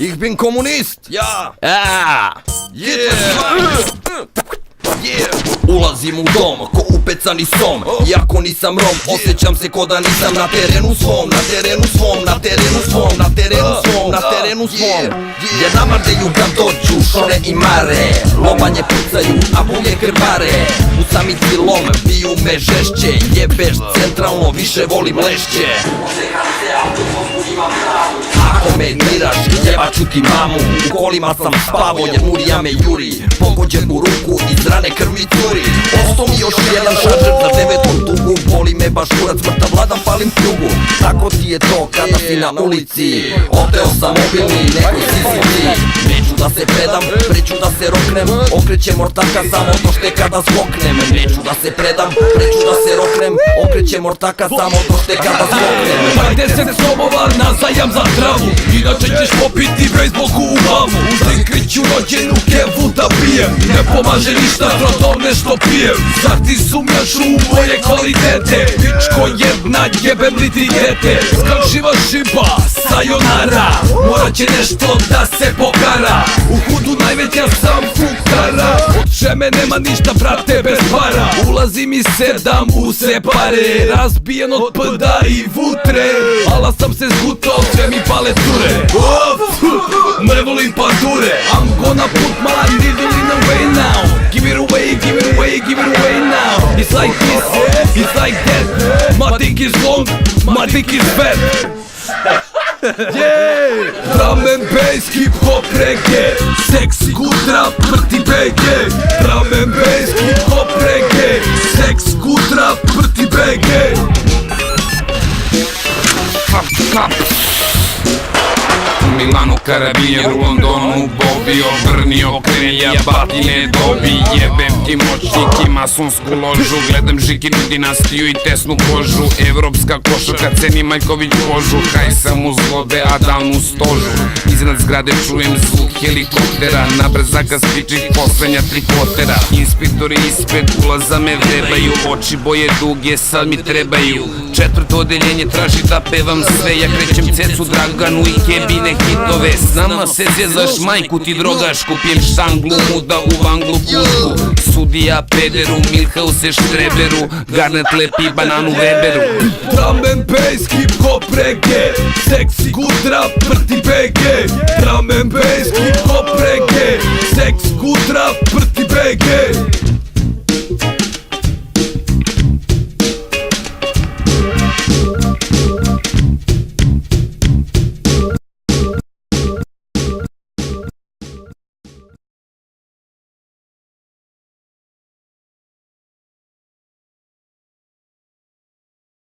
Ich bin Kommunist! Ja! Ulazim u dom, ko upecani som. Iako nisam Rom, osjećam se ko da nisam na terenu svom. Na terenu svom, na terenu svom, na terenu svom, na terenu svom. Jer namardeju kad dođu šore i mare, lomanje pucaju, a bulje krvare. U samici lom, biju me žešće, jebeš centralno, više volim lešće. Ako me diraš, jebaću ti mamu. U kolima sam spavo, jer murija me juri. Pogođen u ruku, iz rane krvi curi. Osto mi još jedan šaržer na 9. dugu. Boli me baš kurac, mrtav vladan, palim pljugu. Tako ti je to kada si na ulici. Oteo sam mobilni, neko sislici. Neću da se predam, preću da se roknem. Okrećem ortaka samo to šte kada zvoknem. Neću da se predam, preću da se roknem. Okrećem ortaka samo to šte kada zvoknem. Daj 10 sobova na zajam za travu, inače ćeš popiti bejsbolku u glavu. Uzem kriću rođenu kevu da pijem, ne pomaže ništa trotov nešto pijem. Zar ti sumnjaš u moje kvalitete? Pičko jedna, jebem li ti dete? Skalšiva šiba, sayonara, morat će nešto da se pokara. U hudu najveća sam fukara, od šeme nema ništa brate bez para. Ulazim i sedam u separe, razbijen od pda i vutre. Ala sam se zgutao, sve mi pale ture. Ne volim pandure. I'm gonna put my needle in the way now. Give it away, give it away, give it away now. It's like this, it's like that. My dick is long, my dick is fat. Yeah! Drum and bass, hip hop, reggae. Sex, good rap, prti BG. Drum and bass, hip hop, reggae. Sex, good rap, prti BG. Milano karabinjer, u Londonu Bobby obrnio krenja, batine dobi. Jebem ti moćnik i masonsku ložu, gledam Žikinu dinastiju i tesnu kožu. Evropska košarka ceni Maljković kožu, haj sam uz zlobe, a dan u stožu. Iznad zgrade čujem zvuk helikoptera, na brzaka spičih poslednja 3 kvotera. Inspektori ispred ulaza me vrebaju, oči boje duge sad mi trebaju. 4. odeljenje traži da pevam sve, ja krećem cecu Draganu i Kebine hitove. S nama se zezaš, majku ti drogaš, kupijem štanglu muda u vanglu pušku. Sudija pederu, Milhause štreberu, Garnet lepi bananu Weberu. Drum and bass, hip hop, reggae. Sex, good rap, prti BG. Drum and bass, hip hop, reggae. Sex, good rap,